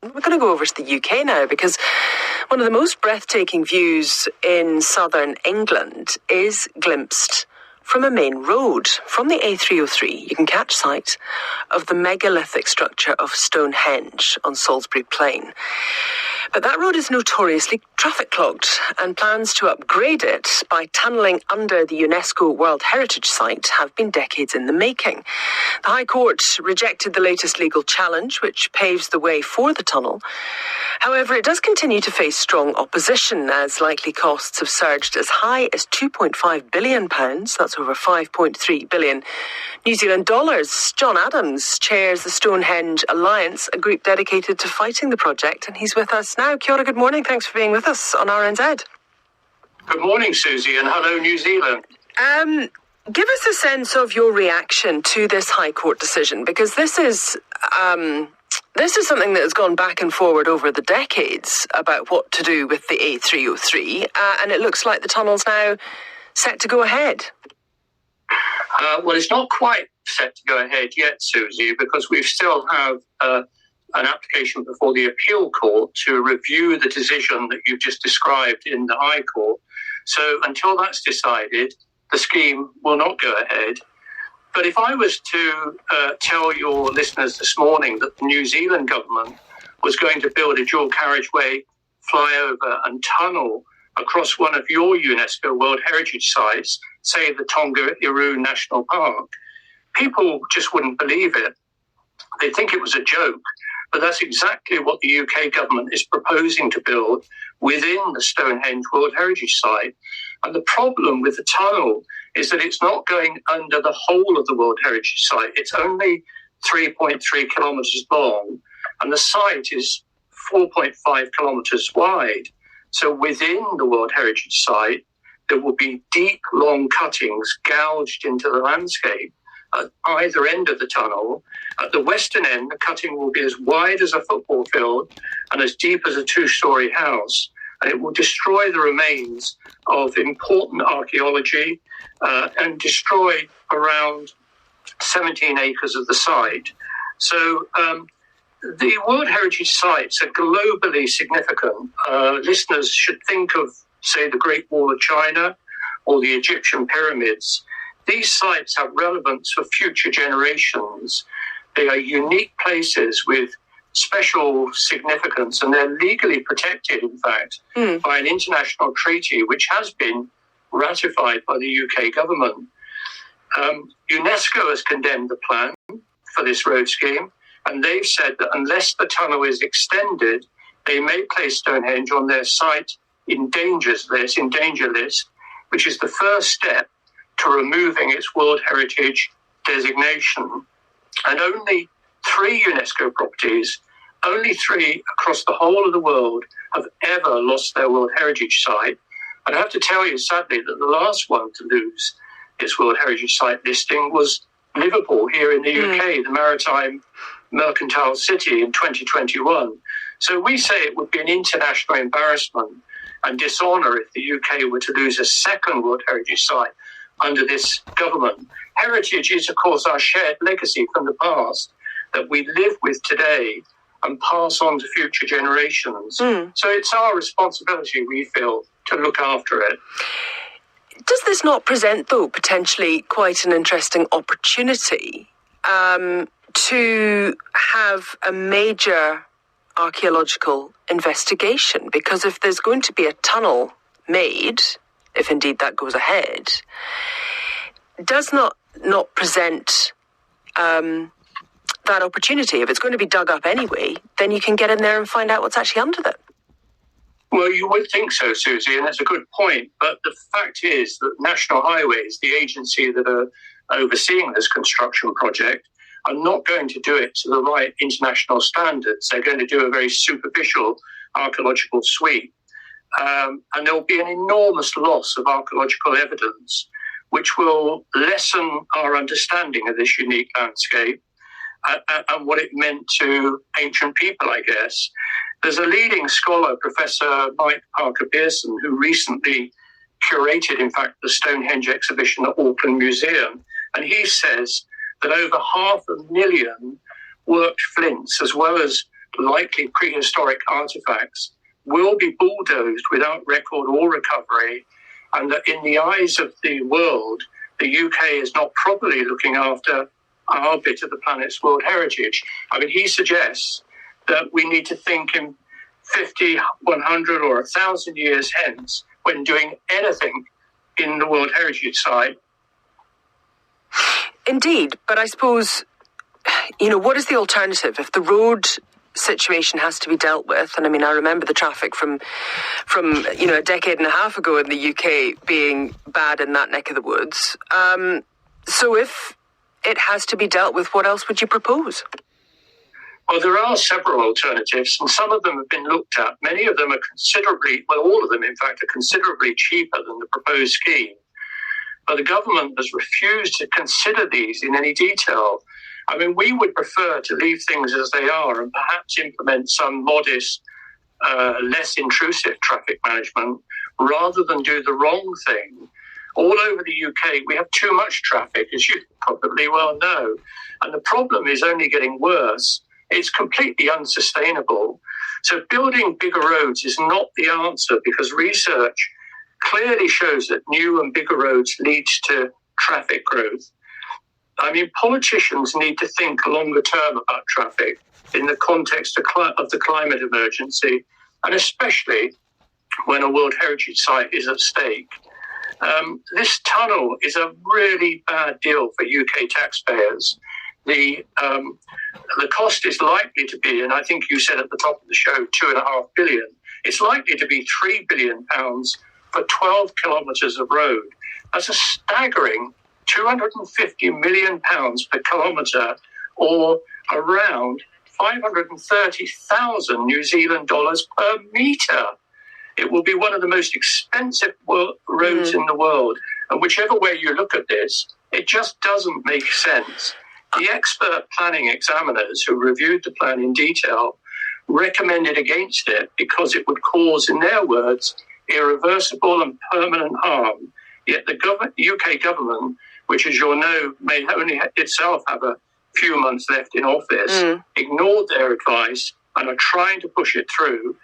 We're going to go over to the UK now, because one of the most breathtaking views in southern England is glimpsed from a main road. From the A303, you can catch sight of the megalithic structure of Stonehenge on Salisbury Plain. But that road is notoriously traffic clogged, and plans to upgrade it by tunnelling under the UNESCO World Heritage Site have been decades in the making. The High Court rejected the latest legal challenge, which paves the way for the tunnel. However, it does continue to face strong opposition, as likely costs have surged as high as £2.5 billion. That's over 5.3 billion New Zealand dollars. John Adams chairs the Stonehenge Alliance, a group dedicated to fighting the project, and he's with us now. Kia ora, good morning. Thanks for being with us on RNZ. Good morning, Susie, and hello, New Zealand. Give us a sense of your reaction to this High Court decision, because this is something that has gone back and forward over the decades about what to do with the A303, and it looks like the tunnel's now set to go ahead. Well, it's not quite set to go ahead yet, Susie, because we still have an application before the appeal court to review the decision that you've just described in the High Court. So until that's decided, the scheme will not go ahead. But if I was to tell your listeners this morning that the New Zealand government was going to build a dual carriageway, flyover and tunnel across one of your UNESCO World Heritage Sites, say the Tonga-Iru National Park, people just wouldn't believe it. They'd think it was a joke. But that's exactly what the UK government is proposing to build within the Stonehenge World Heritage Site. And the problem with the tunnel is that it's not going under the whole of the World Heritage Site. It's only 3.3 kilometres long, and the site is 4.5 kilometres wide. So within the World Heritage Site, there will be deep, long cuttings gouged into the landscape at either end of the tunnel. At the western end, the cutting will be as wide as a football field and as deep as a two-storey house. And it will destroy the remains of important archaeology and destroy around 17 acres of the site. So the World Heritage Sites are globally significant. Listeners should think of, say, the Great Wall of China or the Egyptian pyramids. These sites have relevance for future generations. They are unique places with special significance, and they're legally protected, in fact, by an international treaty which has been ratified by the UK government. UNESCO has condemned the plan for this road scheme, and they've said that unless the tunnel is extended, they may place Stonehenge on their site in danger list, which is the first step to removing its World Heritage designation. And only 3 UNESCO properties, only 3 across the whole of the world, have ever lost their World Heritage Site. And I have to tell you, sadly, that the last one to lose its World Heritage Site listing was Liverpool here in the UK, the maritime mercantile city, in 2021. So we say it would be an international embarrassment and dishonour if the UK were to lose a second World Heritage Site under this government. Heritage is, of course, our shared legacy from the past that we live with today and pass on to future generations. So it's our responsibility, we feel, to look after it. Does this not present, though, potentially quite an interesting opportunity to have a major archaeological investigation? Because if there's going to be a tunnel made, if indeed that goes ahead, does not present that opportunity. If it's going to be dug up anyway, then you can get in there and find out what's actually under it. Well, you would think so, Susie, and that's a good point. But the fact is that National Highways, the agency that are overseeing this construction project, are not going to do it to the right international standards. They're going to do a very superficial archaeological sweep. And there will be an enormous loss of archaeological evidence, which will lessen our understanding of this unique landscape and what it meant to ancient people, I guess. There's a leading scholar, Professor Mike Parker Pearson, who recently curated, in fact, the Stonehenge exhibition at Auckland Museum. And he says that over 500,000 worked flints, as well as likely prehistoric artifacts will be bulldozed without record or recovery, and that in the eyes of the world, the UK is not properly looking after our bit of the planet's world heritage. I mean, he suggests that we need to think in 50, 100 or 1,000 years hence when doing anything in the World Heritage Site. Indeed, but I suppose, what is the alternative? If the road situation has to be dealt with, and I mean, I remember the traffic from a decade and a half ago in the UK being bad in that neck of the woods. So if it has to be dealt with, what else would you propose? Well, there are several alternatives, and some of them have been looked at. Many of them are all of them, in fact, are considerably cheaper than the proposed scheme. But the government has refused to consider these in any detail. I mean, we would prefer to leave things as they are and perhaps implement some modest, less intrusive traffic management rather than do the wrong thing. All over the UK, we have too much traffic, as you probably well know. And the problem is only getting worse. It's completely unsustainable. So building bigger roads is not the answer, because research clearly shows that new and bigger roads leads to traffic growth. I mean, politicians need to think longer term about traffic in the context of the climate emergency, and especially when a World Heritage Site is at stake. This tunnel is a really bad deal for UK taxpayers. The cost is likely to be, and I think you said at the top of the show, £2.5 billion. It's likely to be £3 billion for 12 kilometres of road. That's a staggering £250 million per kilometre, or around 530,000 New Zealand dollars per metre. It will be one of the most expensive roads in the world. And whichever way you look at this, it just doesn't make sense. The expert planning examiners who reviewed the plan in detail recommended against it because it would cause, in their words, irreversible and permanent harm. Yet the UK government, which, as you'll know, may only itself have a few months left in office, ignored their advice and are trying to push it through.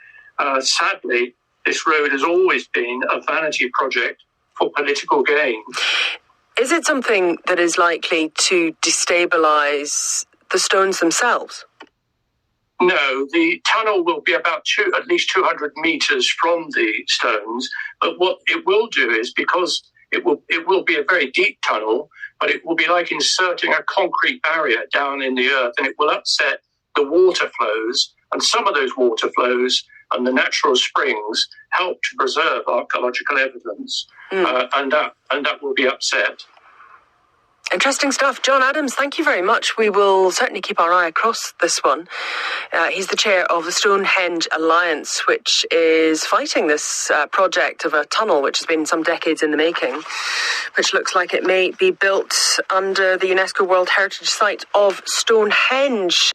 Sadly, this road has always been a vanity project for political gain. Is it something that is likely to destabilise the stones themselves? No, the tunnel will be about at least 200 metres from the stones. But what it will do is, because it will be a very deep tunnel, but it will be like inserting a concrete barrier down in the earth, and it will upset the water flows. And some of those water flows and the natural springs help to preserve archaeological evidence, and that will be upset. Interesting stuff. John Adams, thank you very much. We will certainly keep our eye across this one. He's the chair of the Stonehenge Alliance, which is fighting this project of a tunnel which has been some decades in the making, which looks like it may be built under the UNESCO World Heritage Site of Stonehenge.